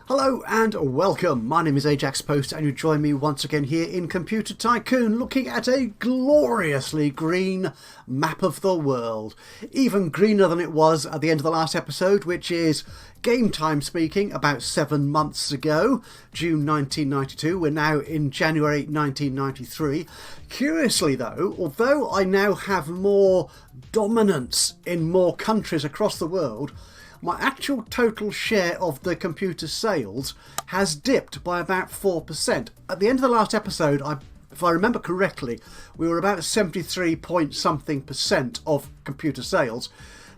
Hello and welcome. My name is Ajaxpost and you join me once again here in Computer Tycoon looking at a gloriously green map of the world. Even greener than it was at the end of the last episode, which is game time speaking about 7 months ago, June 1992. We're now in January 1993. Curiously though, although I now have more dominance in more countries across the world, my actual total share of the computer sales has dipped by about 4%. At the end of the last episode, if I remember correctly, we were about 73 point something percent of computer sales.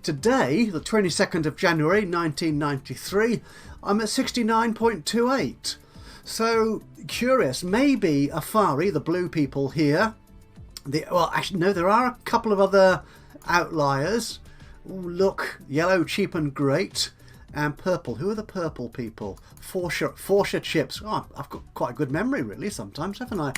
Today, the 22nd of January 1993, I'm at 69.28. So, curious, maybe Affari, the blue people here, well actually no, there are a couple of other outliers. Ooh, look, yellow, cheap and great, and purple. Who are the purple people? Forscher chips. Oh, I've got quite a good memory really sometimes, haven't I?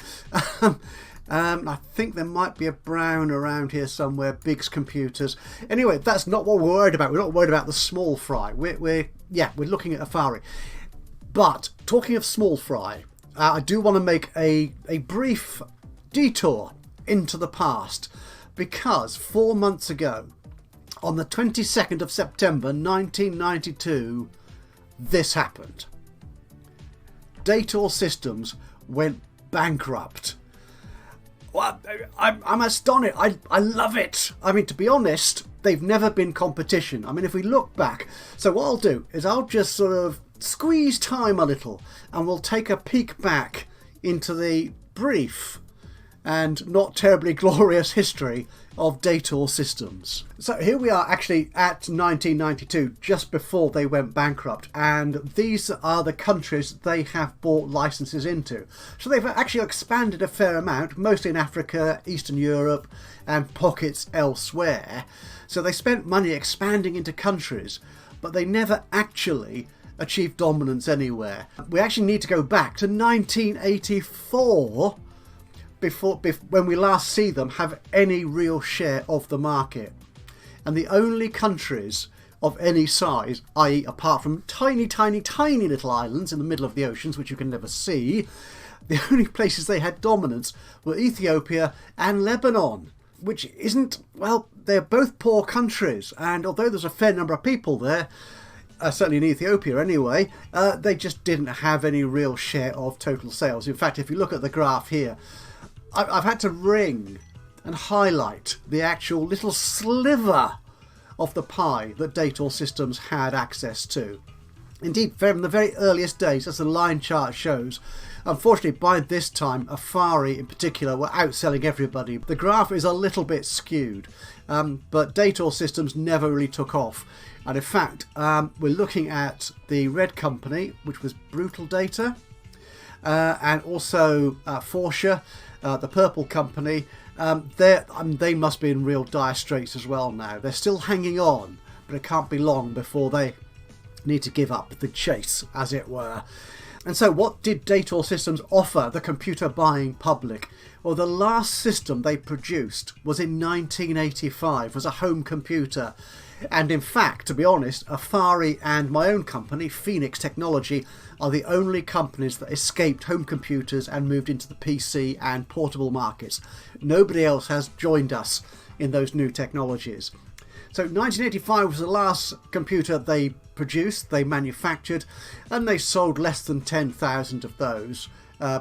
I think there might be a brown around here somewhere. Biggs Computers. Anyway, that's not what we're worried about. We're not worried about the small fry. We're looking at Affari. But talking of small fry, I do want to make a brief detour into the past, because 4 months ago, on the 22nd of September 1992, this happened. Dator Systems went bankrupt. Well, I'm astonished. I love it. I mean, to be honest, they've never been competition. I mean, if we look back, so what I'll do is I'll just sort of squeeze time a little and we'll take a peek back into the brief and not terribly glorious history of Dator Systems. So here we are actually at 1992, just before they went bankrupt, and these are the countries they have bought licenses into. So they've actually expanded a fair amount, mostly in Africa, Eastern Europe and pockets elsewhere. So they spent money expanding into countries, but they never actually achieved dominance anywhere. We actually need to go back to 1984 when we last see them have any real share of the market. And the only countries of any size, i.e. apart from tiny little islands in the middle of the oceans which you can never see, the only places they had dominance were Ethiopia and Lebanon, which isn't, well, they're both poor countries, and although there's a fair number of people there, certainly in Ethiopia anyway, they just didn't have any real share of total sales. In fact, if you look at the graph here, I've had to ring and highlight the actual little sliver of the pie that Dator Systems had access to. Indeed, from the very earliest days, as the line chart shows, unfortunately by this time Affari in particular were outselling everybody. The graph is a little bit skewed, but Dator Systems never really took off. And in fact, we're looking at the red company, which was Brutal Data, and also Forscher, the purple company. They must be in real dire straits as well now. They're still hanging on, but it can't be long before they need to give up the chase, as it were. And so what did Dator Systems offer the computer buying public? Well, the last system they produced was in 1985, was a home computer. And in fact, to be honest, Affari and my own company, Phoenix Technology, are the only companies that escaped home computers and moved into the PC and portable markets. Nobody else has joined us in those new technologies. So 1985 was the last computer they produced, they manufactured, and they sold less than 10,000 of those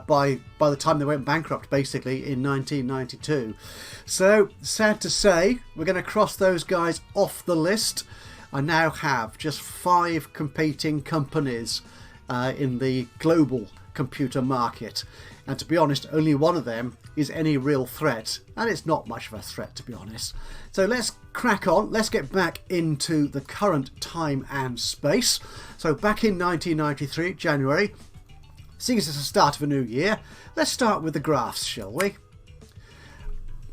by the time they went bankrupt, basically, in 1992. So, sad to say, we're going to cross those guys off the list. I now have just 5 competing companies in the global computer market. And to be honest, only one of them is any real threat. And it's not much of a threat, to be honest. So let's crack on. Let's get back into the current time and space. So back in 1993, January, seeing as it's the start of a new year, let's start with the graphs, shall we?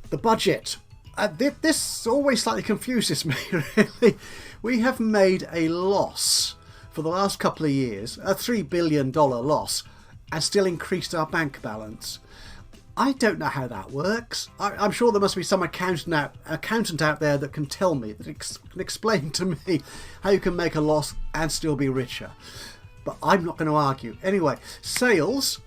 The budget. This always slightly confuses me, really. We have made a loss for the last couple of years, a $3 billion loss, and still increased our bank balance. I don't know how that works. I'm sure there must be some accountant out there that can tell me, that can explain to me how you can make a loss and still be richer. but I'm not going to argue. Anyway, sales.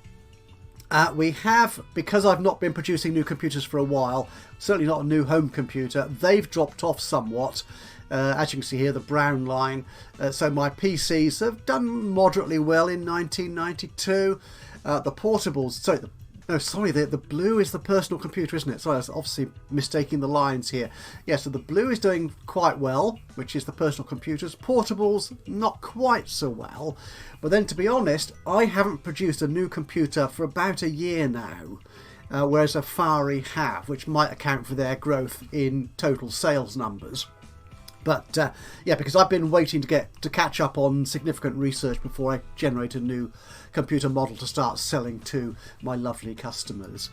We have, because I've not been producing new computers for a while, certainly not a new home computer, they've dropped off somewhat. As you can see here, the brown line. So my PCs have done moderately well in 1992. The portables, sorry, the blue is the personal computer, isn't it? Sorry, I was obviously mistaking the lines here. Yeah, so the blue is doing quite well, which is the personal computers. Portables, not quite so well. But then, to be honest, I haven't produced a new computer for about a year now, whereas Affari have, which might account for their growth in total sales numbers. But yeah, because I've been waiting to catch up on significant research before I generate a new computer model to start selling to my lovely customers.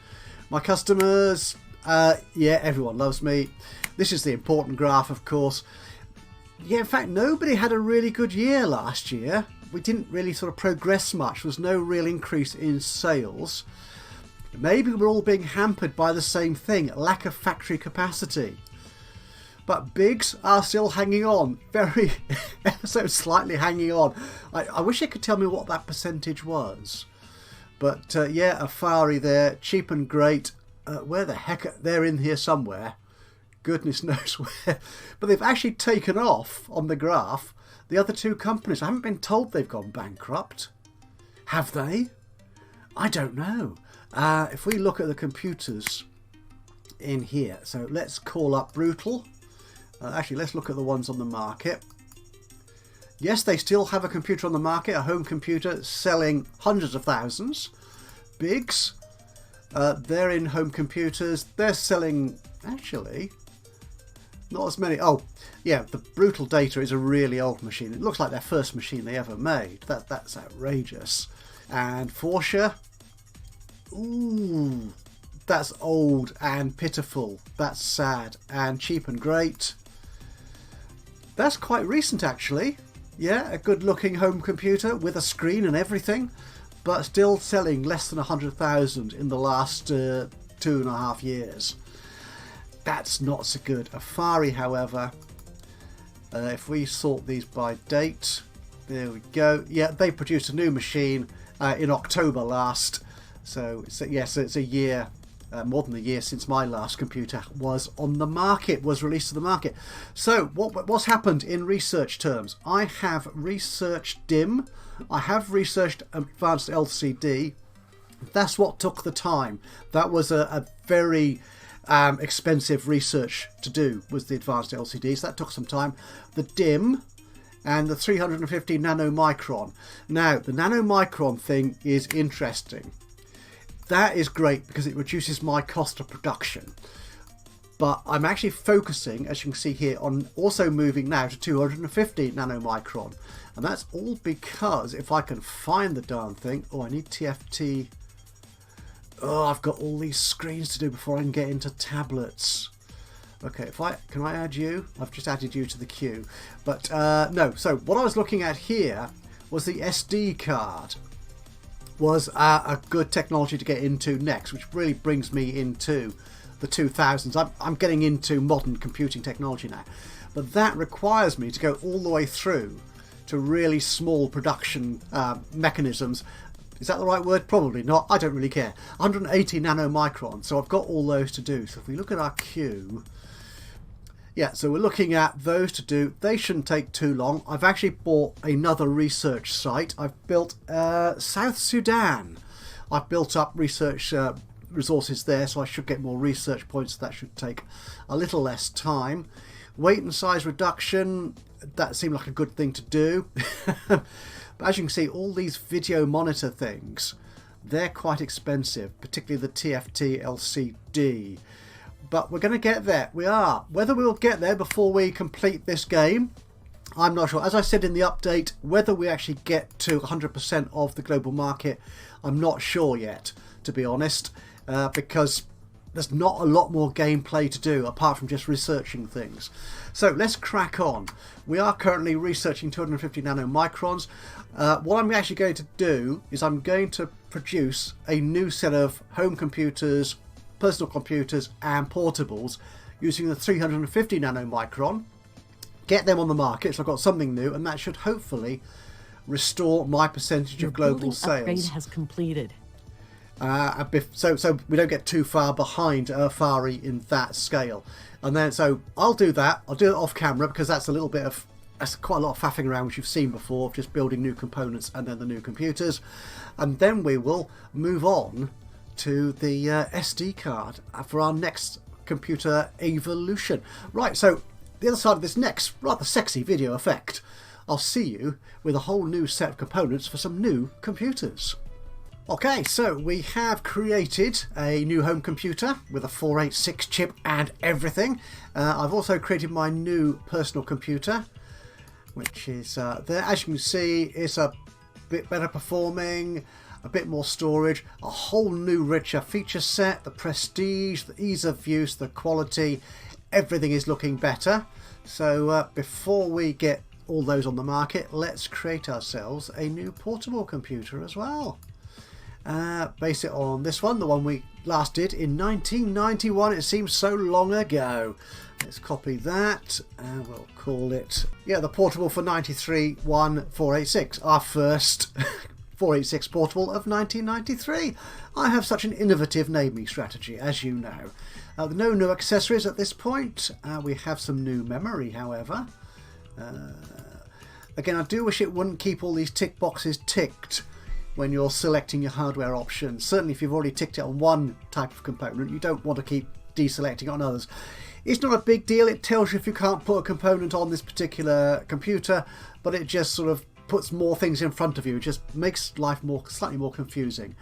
My customers, yeah, everyone loves me. This is the important graph, of course. Yeah, in fact, nobody had a really good year last year. We didn't really sort of progress much. There was no real increase in sales. Maybe we're all being hampered by the same thing, lack of factory capacity. But bigs are still hanging on, very so slightly hanging on. I wish they could tell me what that percentage was. But yeah, Affari there, cheap and great. Where the heck, they're in here somewhere. Goodness knows where. But they've actually taken off on the graph. The other two companies, I haven't been told they've gone bankrupt. Have they? I don't know. If we look at the computers in here, so let's call up Brutal. Actually, let's look at the ones on the market. Yes, they still have a computer on the market, a home computer selling hundreds of thousands. Bigs, they're in home computers. They're selling, actually, not as many. Oh, yeah, the Brutal Data is a really old machine. It looks like their first machine they ever made. That's outrageous. And Porsche, ooh, that's old and pitiful. That's sad. And cheap and great. That's quite recent, actually. Yeah, a good-looking home computer with a screen and everything, but still selling less than 100,000 in the last 2.5 years. That's not so good. Affari, however, if we sort these by date, there we go. Yeah, they produced a new machine in October last. So yes, it's a year. More than a year since my last computer was on the market, was released to the market. So what's happened in research terms? I have researched DIMM, I have researched advanced LCD. That's what took the time. That was a very expensive research to do, was the advanced LCDs. That took some time. The DIMM and the 350 nanomicron. Now, the nanomicron thing is interesting. That is great because it reduces my cost of production. But I'm actually focusing, as you can see here, on also moving now to 250 nanomicron. And that's all because if I can find the darn thing... Oh, I need TFT. Oh, I've got all these screens to do before I can get into tablets. Okay, can I add you? I've just added you to the queue. But no, so what I was looking at here was the SD card. Was a good technology to get into next, which really brings me into the 2000s. I'm getting into modern computing technology now, but that requires me to go all the way through to really small production mechanisms. Is that the right word? Probably not. I don't really care. 180 nanomicron, so I've got all those to do. So if we look at our queue, yeah, so we're looking at those to do. They shouldn't take too long. I've actually bought another research site. I've built South Sudan. I've built up research resources there, so I should get more research points. That should take a little less time. Weight and size reduction, that seemed like a good thing to do. But as you can see, all these video monitor things, they're quite expensive, particularly the TFT LCD. But we're going to get there. We are. Whether we'll get there before we complete this game, I'm not sure. As I said in the update, whether we actually get to 100% of the global market, I'm not sure yet, to be honest, because there's not a lot more gameplay to do apart from just researching things. So let's crack on. We are currently researching 250 nanomicrons. What I'm actually going to do is I'm going to produce a new set of home computers, personal computers and portables using the 350 nanomicron, get them on the market, so I've got something new, and that should hopefully restore my percentage of global sales. Upgrade has completed. So we don't get too far behind Affari in that scale. And then, so I'll do that. I'll do it off camera because that's quite a lot of faffing around, which you've seen before, just building new components and then the new computers. And then we will move on to the SD card for our next computer evolution. Right, so the other side of this next rather sexy video effect, I'll see you with a whole new set of components for some new computers. Okay, so we have created a new home computer with a 486 chip and everything. I've also created my new personal computer, which is there. As you can see, it's a bit better performing, a bit more storage, a whole new richer feature set, the prestige, the ease of use, the quality, everything is looking better. So before we get all those on the market, let's create ourselves a new portable computer as well. Base it on this one, the one we last did in 1991. It seems so long ago. Let's copy that and we'll call it, the portable for 93-1486, our first 486 portable of 1993. I have such an innovative naming strategy, as you know. No new accessories at this point. We have some new memory, however. Again, I do wish it wouldn't keep all these tick boxes ticked when you're selecting your hardware options. Certainly if you've already ticked it on one type of component, you don't want to keep deselecting it on others. It's not a big deal. It tells you if you can't put a component on this particular computer, but it just sort of puts more things in front of you. It just makes life slightly more confusing.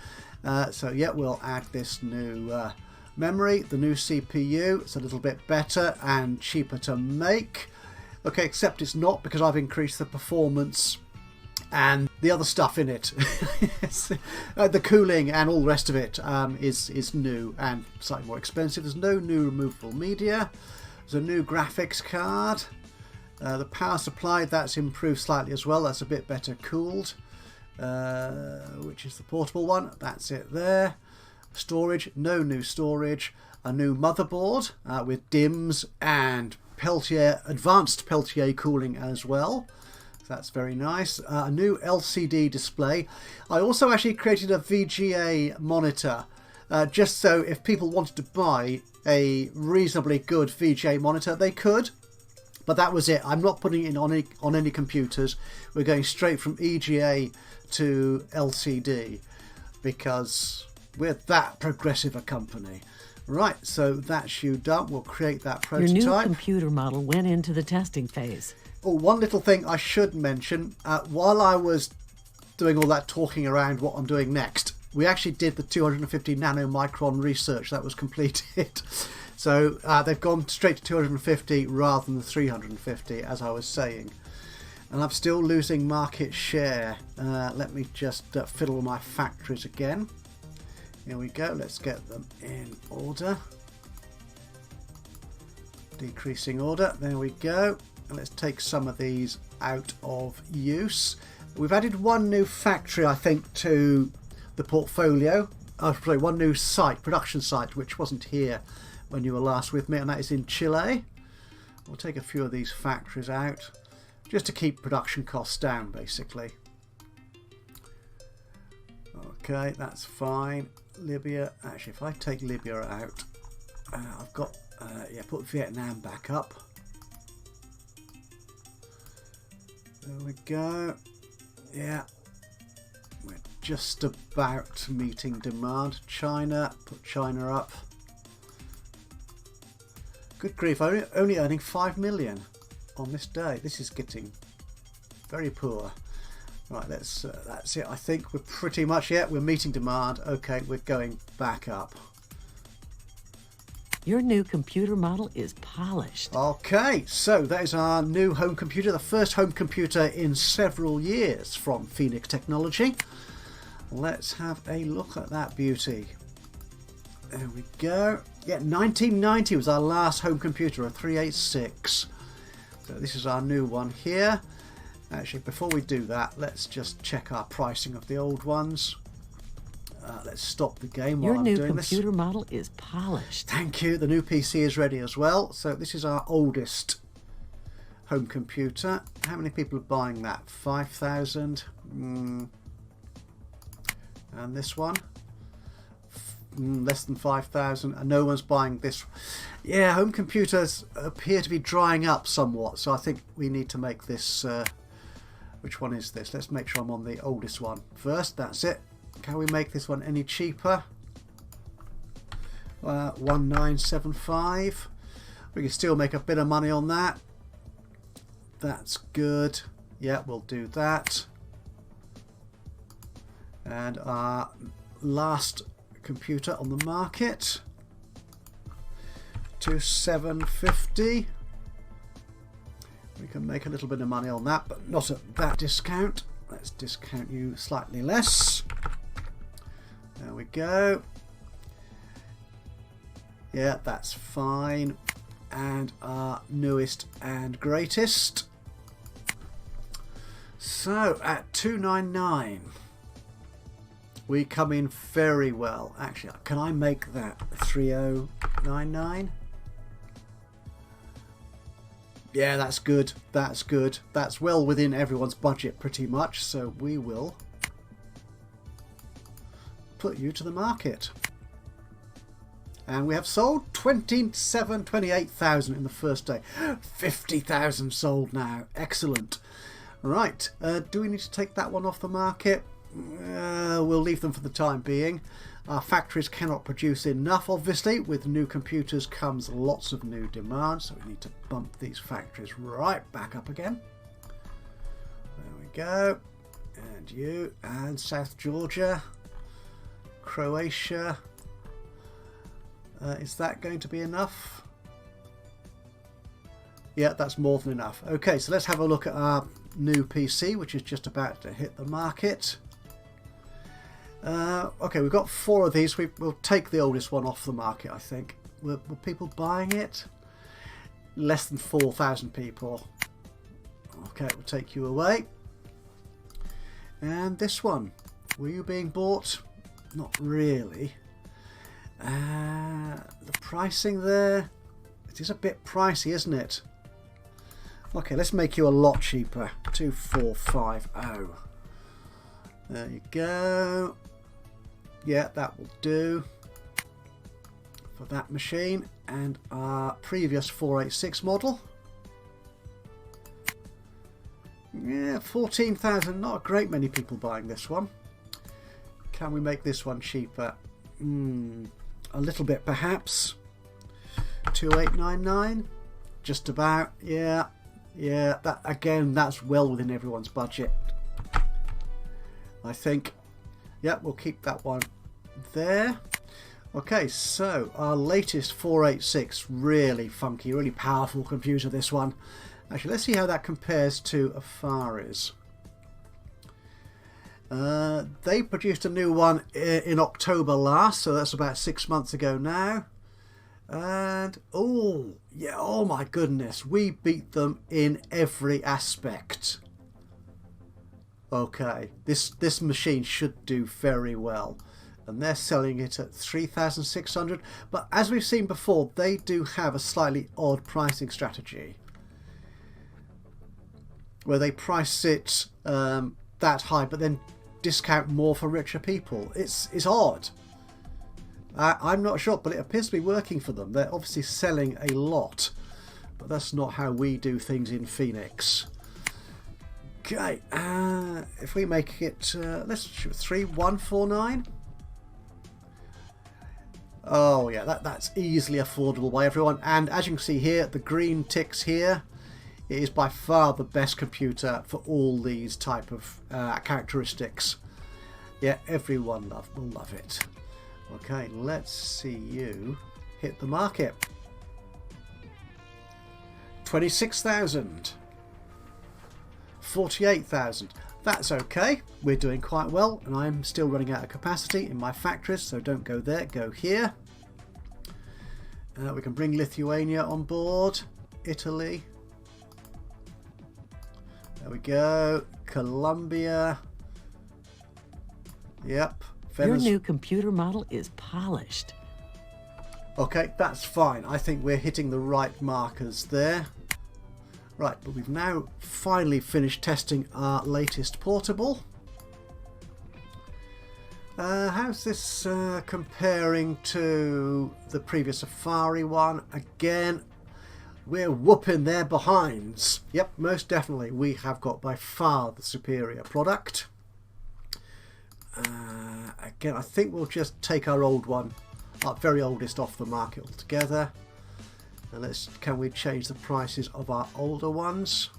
So yeah, we'll add this new memory, the new CPU. It's a little bit better and cheaper to make. Okay, except it's not, because I've increased the performance and the other stuff in it. The cooling and all the rest of it is new and slightly more expensive. There's no new removable media. There's a new graphics card. The power supply, that's improved slightly as well. That's a bit better cooled, which is the portable one. That's it there. Storage, no new storage. A new motherboard with DIMMs and advanced Peltier cooling as well. That's very nice. A new LCD display. I also actually created a VGA monitor, just so if people wanted to buy a reasonably good VGA monitor, they could. But that was it. I'm not putting it on any computers. We're going straight from EGA to LCD because we're that progressive a company. Right, so that's you done. We'll create that prototype. Your new computer model went into the testing phase. Oh, one little thing I should mention, while I was doing all that talking around what I'm doing next, we actually did the 250 nanomicron research that was completed. So they've gone straight to 250 rather than the 350, as I was saying. And I'm still losing market share. Let me just fiddle my factories again. Here we go, let's get them in order. Decreasing order, there we go. Let's take some of these out of use. We've added one new factory, I think, to the portfolio. Sorry, one new production site, which wasn't here when you were last with me, and that is in Chile. We'll take a few of these factories out, just to keep production costs down, basically. Okay, that's fine. Libya, actually, if I take Libya out, I've got, put Vietnam back up. There we go. Yeah, we're just about meeting demand. China, put China up. Good grief, only earning 5 million on this day. This is getting very poor. Right, that's it. I think we're pretty much, we're meeting demand. Okay, we're going back up. Your new computer model is polished. Okay, so that is our new home computer, the first home computer in several years from Phoenix Technology. Let's have a look at that beauty. There we go. Yeah, 1990 was our last home computer, a 386. So this is our new one here. Actually, before we do that, let's just check our pricing of the old ones. Let's stop the game while I'm doing this. Your new computer model is polished. Thank you. The new PC is ready as well. So this is our oldest home computer. How many people are buying that? 5,000. And this one? Less than 5,000. And no one's buying this. Yeah, home computers appear to be drying up somewhat. So I think we need to make this... which one is this? Let's make sure I'm on the oldest one first. That's it. Can we make this one any cheaper? 1975. We can still make a bit of money on that. That's good. Yeah, we'll do that. And our last computer on the market, 2750. We can make a little bit of money on that, but not at that discount. Let's discount you slightly less. There we go. Yeah, that's fine. And our newest and greatest. So at 299, we come in very well. Actually, can I make that 3099? Yeah, that's good. That's good. That's well within everyone's budget pretty much. So we will put you to the market. And we have sold 28,000 in the first day. 50,000 sold now. Excellent. Right. Do we need to take that one off the market? We'll leave them for the time being. Our factories cannot produce enough, obviously. With new computers comes lots of new demand. So we need to bump these factories right back up again. There we go. And you. And South Georgia. Croatia. Is that going to be enough? Yeah, that's more than enough. Okay, so let's have a look at our new PC, which is just about to hit the market. Okay, we've got 4 of these. We'll take the oldest one off the market, I think. Were people buying it? Less than 4,000 people. Okay, we'll take you away. And this one. Were you being bought? Not really. The pricing there, it is a bit pricey, isn't it? Okay, let's make you a lot cheaper. 2450. There you go. Yeah, that will do for that machine. And our previous 486 model. Yeah, 14,000. Not a great many people buying this one. Can we make this one cheaper? A little bit perhaps. 2899. Just about. Yeah. Yeah. That again, that's well within everyone's budget, I think. Yeah, we'll keep that one there. Okay, so our latest 486, really funky, really powerful computer, this one. Actually, let's see how that compares to Affari's. They produced a new one in October last, so that's about 6 months ago now. And oh yeah, oh my goodness, we beat them in every aspect. Okay, this machine should do very well, and they're selling it at 3,600. But as we've seen before, they do have a slightly odd pricing strategy, where they price it that high, but then discount more for richer people. It's odd. I'm not sure, but it appears to be working for them. They're obviously selling a lot, but that's not how we do things in Phoenix. Okay, if we make it, let's shoot 3149. Oh yeah, that's easily affordable by everyone. And as you can see here, the green ticks here. It is by far the best computer for all these type of characteristics. Yeah, everyone will love it. Okay, let's see you hit the market. 26,000. 48,000. That's okay. We're doing quite well, and I'm still running out of capacity in my factories, so don't go there, go here. We can bring Lithuania on board. Italy. There we go. Colombia. Yep. Your new computer model is polished. Okay, that's fine. I think we're hitting the right markers there. Right, but we've now finally finished testing our latest portable. How's this comparing to the previous Affari one? Again, we're whooping their behinds. Yep, most definitely. We have got by far the superior product. Again, I think we'll just take our old one, our very oldest, off the market altogether. And can we change the prices of our older ones?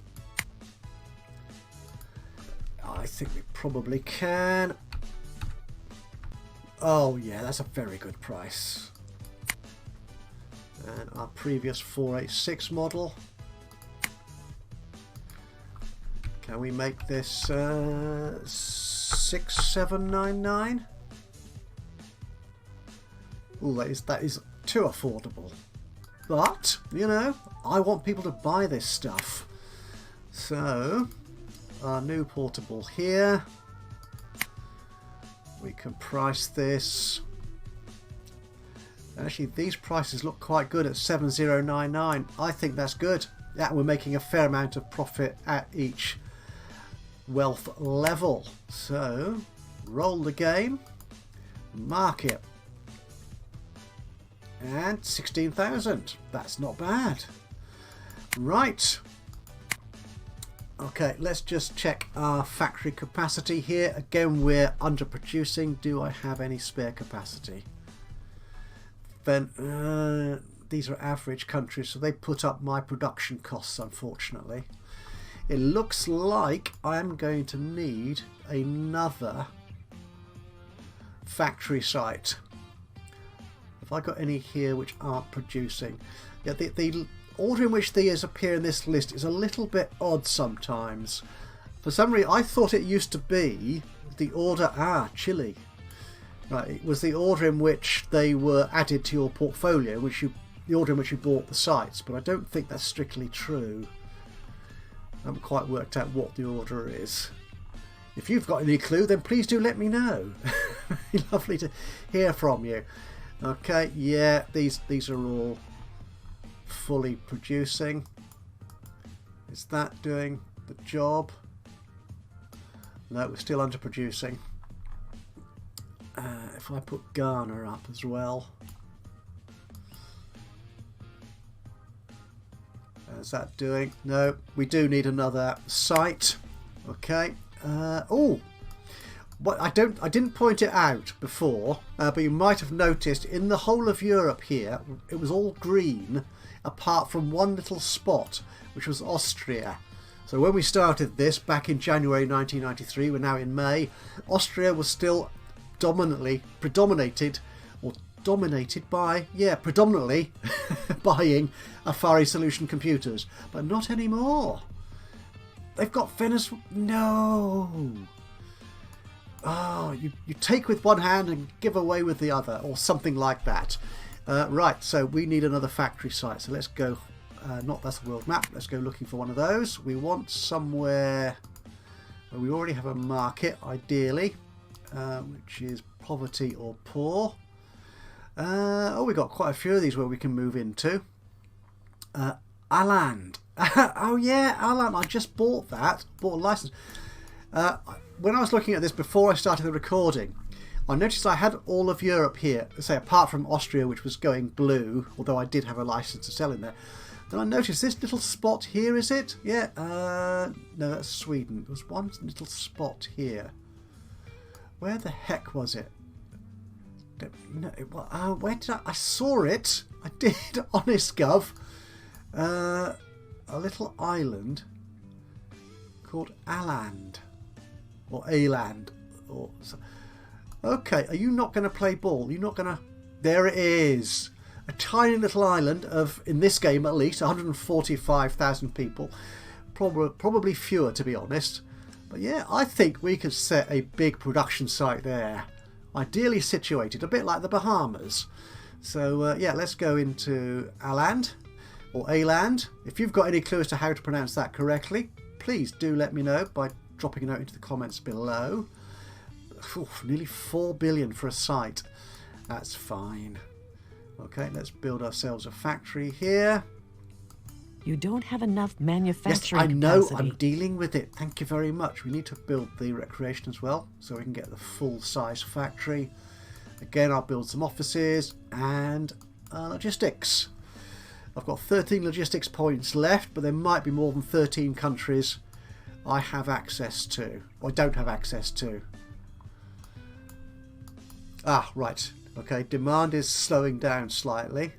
I think we probably can. Oh yeah, that's a very good price. And our previous 486 model. Can we make this 6799? Oh, that is too affordable. But, you know, I want people to buy this stuff. So, our new portable here. We can price this. Actually, these prices look quite good at 7099. I think that's good. Yeah, we're making a fair amount of profit at each wealth level. So, roll the game. Market. And 16,000. That's not bad. Right. Okay, let's just check our factory capacity here. Again, we're underproducing. Do I have any spare capacity? Then these are average countries, so they put up my production costs, unfortunately. It looks like I am going to need another factory site. Have I got any here which aren't producing? Yeah, the order in which these appear in this list is a little bit odd sometimes. For some reason, I thought it used to be the order... Chile. Right, it was the order in which they were added to your portfolio, the order in which you bought the sites, but I don't think that's strictly true. I haven't quite worked out what the order is. If you've got any clue, then please do let me know. It'd be lovely to hear from you. Okay, yeah, these are all fully producing. Is that doing the job? No, we're still underproducing. If I put Ghana up as well. How's that doing? No, we do need another site. Okay. Oh, what I didn't point it out before, but you might have noticed in the whole of Europe here, it was all green, apart from one little spot, which was Austria. So when we started this back in January 1993, we're now in May, Austria was still predominated by, predominantly buying Affari Solution computers, but not anymore. They've got Venezuela. No. Oh, you take with one hand and give away with the other, or something like that. Right, so we need another factory site. So let's go. That's the world map. Let's go looking for one of those. We want somewhere where we already have a market, ideally, which is poverty or poor. We've got quite a few of these where we can move into. Aland. Oh yeah, Aland. I just bought that. Bought a license. When I was looking at this before I started the recording, I noticed I had all of Europe here, say apart from Austria, which was going blue, although I did have a license to sell in there. Then I noticed this little spot here, is it? Yeah, no, that's Sweden. There was one little spot here. Where the heck was it? No, where did I saw it. I did, honest gov. A little island called Aland. Or Aland. Or okay, are you not going to play ball? You're not going to... There it is. A tiny little island of, in this game at least, 145,000 people. Probably fewer, to be honest. But yeah, I think we could set a big production site there. Ideally situated, a bit like the Bahamas. So yeah, let's go into Aland, or Aland. If you've got any clue as to how to pronounce that correctly, please do let me know by dropping a note into the comments below. Oof, nearly 4 billion for a site. That's fine. Okay, let's build ourselves a factory here. You don't have enough Yes, manufacturing I know. capacity. I'm dealing with it. Thank you very much. We need to build the recreation as well, so we can get the full-size factory. Again, I'll build some offices and logistics. I've got 13 logistics points left, but there might be more than 13 countries I have access to, or don't have access to. Ah, right. Okay, demand is slowing down slightly.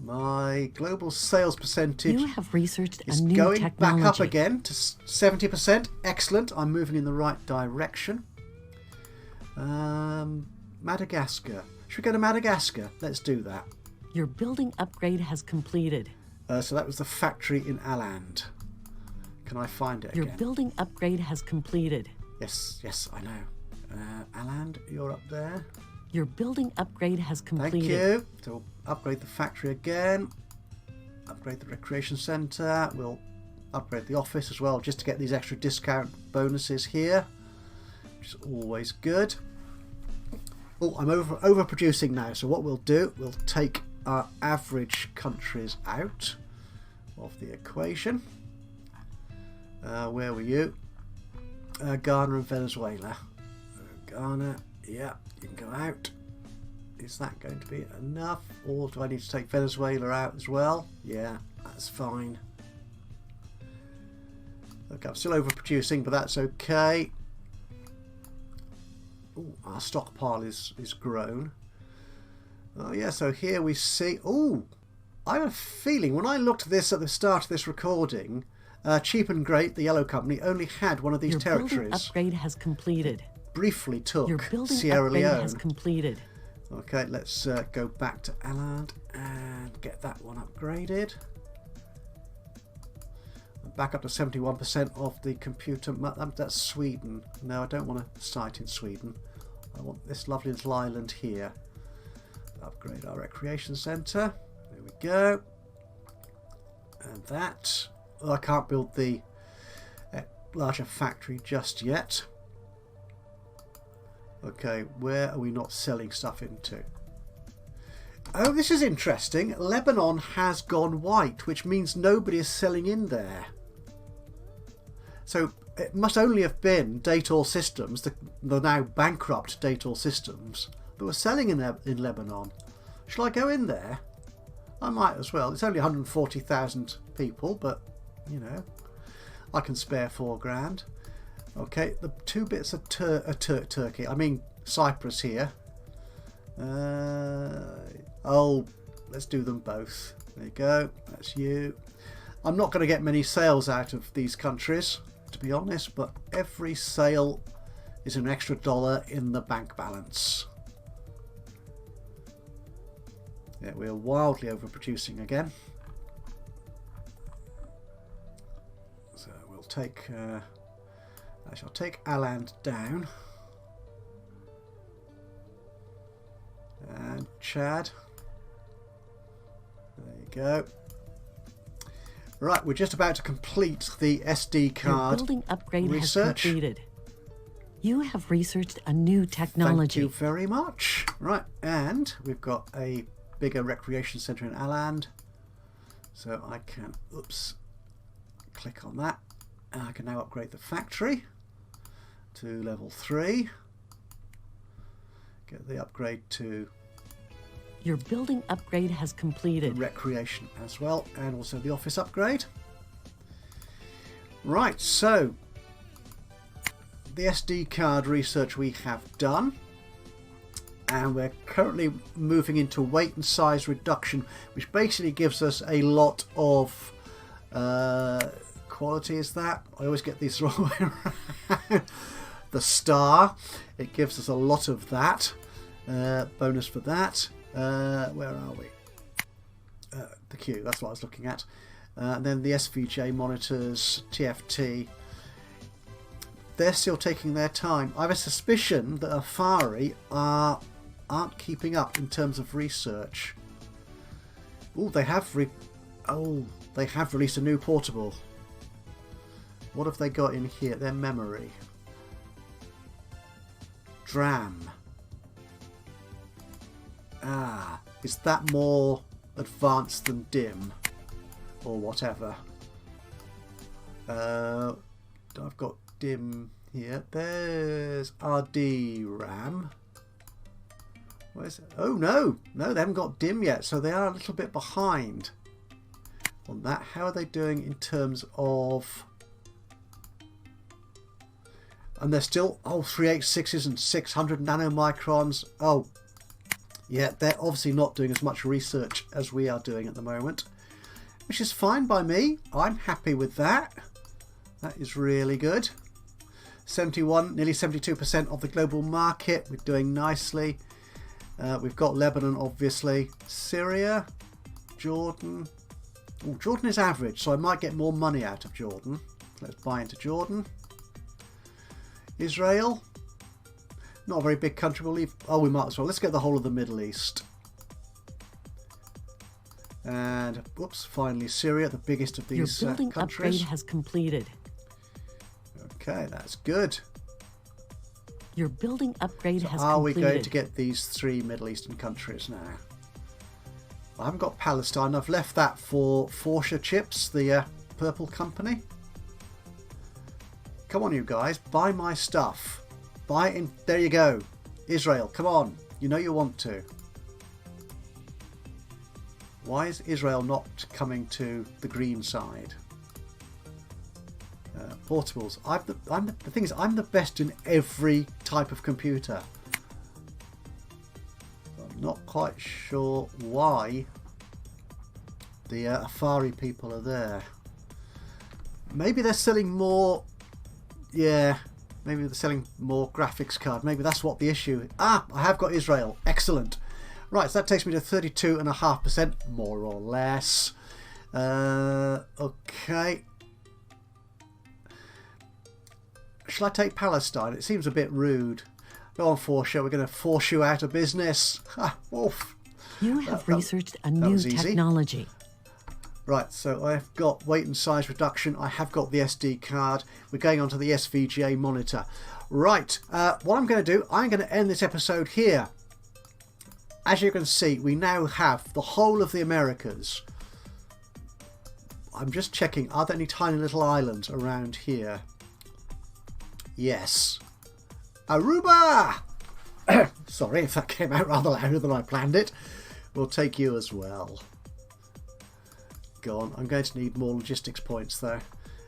My global sales percentage You have researched is a new going technology. back up again to 70%. Excellent. I'm moving in the right direction. Madagascar. Should we go to Madagascar? Let's do that. Your building upgrade has completed. So that was the factory in Aland. Can I find it Your again? building upgrade has completed. Yes, yes, I know. Aland, you're up there. Your building upgrade has completed. Thank you. So we'll upgrade the factory again. Upgrade the recreation centre. We'll upgrade the office as well, just to get these extra discount bonuses here, which is always good. Oh, I'm overproducing now. So what we'll do, we'll take our average countries out of the equation. Where were you? Ghana and Venezuela. Ghana, yeah, you can go out. Is that going to be enough, or do I need to take Venezuela out as well? Yeah, that's fine. Okay, I'm still overproducing, but that's okay. Ooh, our stockpile is grown. Oh yeah, so here we see. Oh, I have a feeling when I looked at this at the start of this recording, Cheap and Great, the yellow company, only had one of these Your building territories. upgrade has completed. Briefly took Your building Sierra upgrade Leone. has completed. Okay, let's go back to Aland and get that one upgraded. Back up to 71% of the computer. That's Sweden. No, I don't want a site in Sweden. I want this lovely little island here. Upgrade our recreation centre. There we go. And that. Oh, I can't build the larger factory just yet. Okay, where are we not selling stuff into? Oh, this is interesting. Lebanon has gone white, which means nobody is selling in there. So it must only have been Dator Systems, the now bankrupt Dator Systems, that were selling in Lebanon. Shall I go in there? I might as well. It's only 140,000 people, but, you know, I can spare £4,000. Okay, the two bits of Turkey. I mean Cyprus here. Oh, let's do them both. There you go. That's you. I'm not going to get many sales out of these countries, to be honest, but every sale is an extra $1 in the bank balance. Yeah, we're wildly overproducing again. So we'll take... I shall take Aland down. And Chad. There you go. Right, we're just about to complete the SD card Your building upgrade research. has completed. You have researched a new technology. Thank you very much. Right, and we've got a bigger recreation centre in Aland. So I can, click on that. And I can now upgrade the factory to level 3. Get the upgrade to Your building upgrade has completed. recreation as well, and also the office upgrade. Right, so the SD card research we have done, and we're currently moving into weight and size reduction, which basically gives us a lot of quality. Is that? I always get these the wrong way around. The star, it gives us a lot of that. Bonus for that. Where are we? The Q, that's what I was looking at. And then the SVJ monitors, TFT. They're still taking their time. I have a suspicion that Affari aren't keeping up in terms of research. Oh, they have released a new portable. What have they got in here? Their memory. DRAM. Is that more advanced than DIMM? or whatever. I've got DIMM here. There's our DRAM. Where's it? Oh no, they haven't got DIMM yet, so they are a little bit behind on that. How are they doing in terms of? And they're still 386s and 600 nanomicrons. Oh, yeah, they're obviously not doing as much research as we are doing at the moment, which is fine by me. I'm happy with that. That is really good. 71, nearly 72% of the global market. We're doing nicely. We've got Lebanon, obviously. Syria, Jordan. Oh, Jordan is average, so I might get more money out of Jordan. Let's buy into Jordan. Israel. Not a very big country. We'll leave. Oh, we might as well. Let's get the whole of the Middle East. And, whoops, finally Syria, the biggest of these Your building countries. upgrade has completed. Okay, that's good. Your building upgrade has Are completed. we going to get these 3 Middle Eastern countries now? I haven't got Palestine. I've left that for Forsha Chips, the purple company. Come on, you guys. Buy my stuff. Buy in. There you go. Israel, come on. You know you want to. Why is Israel not coming to the green side? Portables. The thing is, I'm the best in every type of computer. I'm not quite sure why the Affari people are there. Maybe they're selling more. Yeah, maybe they're selling more graphics card. Maybe that's what the issue is. Ah, I have got Israel. Excellent. Right, so that takes me to 32.5%, more or less. Okay. Shall I take Palestine? It seems a bit rude. Go on, Forsha. We're going to force you out of business. Ha, wolf. You have researched a new technology. Right, so I've got weight and size reduction. I have got the SD card. We're going on to the SVGA monitor. Right, what I'm going to do, I'm going to end this episode here. As you can see, we now have the whole of the Americas. I'm just checking, are there any tiny little islands around here? Yes. Aruba! Sorry if that came out rather louder than I planned it. We'll take you as well. Go on, I'm going to need more logistics points though.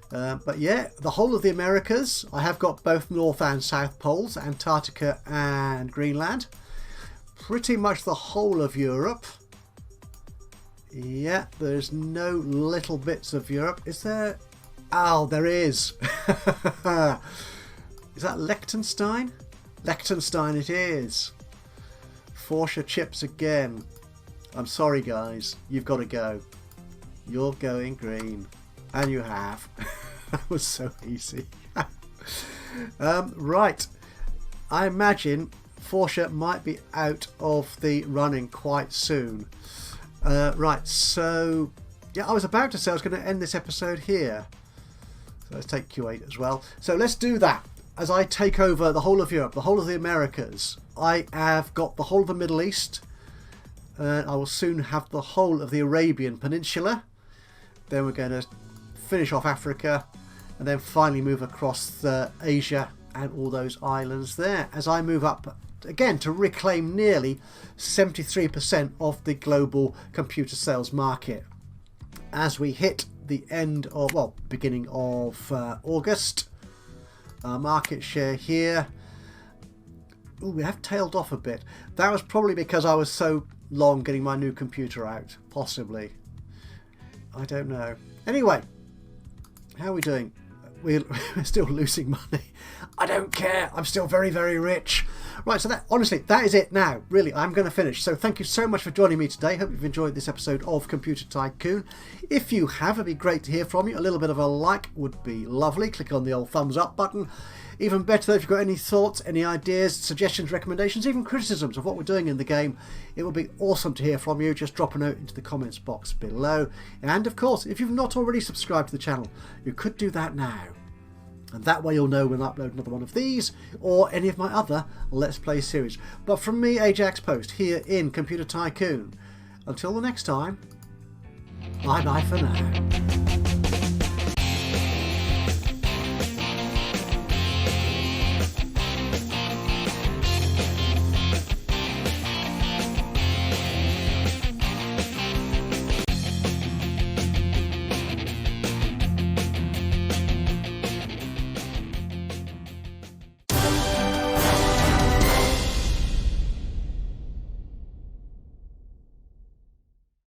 But yeah, the whole of the Americas. I have got both North and South Poles, Antarctica and Greenland. Pretty much the whole of Europe. Yeah, there's no little bits of Europe. Is there? Oh, there is. Is that Liechtenstein? Liechtenstein it is. Forsha Chips again. I'm sorry guys, you've got to go. You're going green. And you have. That was so easy. Right. I imagine Forsha might be out of the running quite soon. Right, so yeah, I was about to say I was going to end this episode here. So let's take Q8 as well. So let's do that. As I take over the whole of Europe, the whole of the Americas, I have got the whole of the Middle East. I will soon have the whole of the Arabian Peninsula. Then we're going to finish off Africa and then finally move across Asia and all those islands there. As I move up again to reclaim nearly 73% of the global computer sales market. As we hit the end of, well, beginning of August, our market share here, ooh, we have tailed off a bit. That was probably because I was so long getting my new computer out, possibly. I don't know. Anyway, how are we doing? We're still losing money. I don't care. I'm still very, very rich. Right, so that, honestly, that is it now. Really, I'm going to finish. So thank you so much for joining me today. Hope you've enjoyed this episode of Computer Tycoon. If you have, it'd be great to hear from you. A little bit of a like would be lovely. Click on the old thumbs up button. Even better, if you've got any thoughts, any ideas, suggestions, recommendations, even criticisms of what we're doing in the game, it would be awesome to hear from you. Just drop a note into the comments box below. And of course, if you've not already subscribed to the channel, you could do that now. And that way you'll know when I upload another one of these or any of my other Let's Play series. But from me, Ajaxpost, here in Computer Tycoon. Until the next time, Bye bye for now.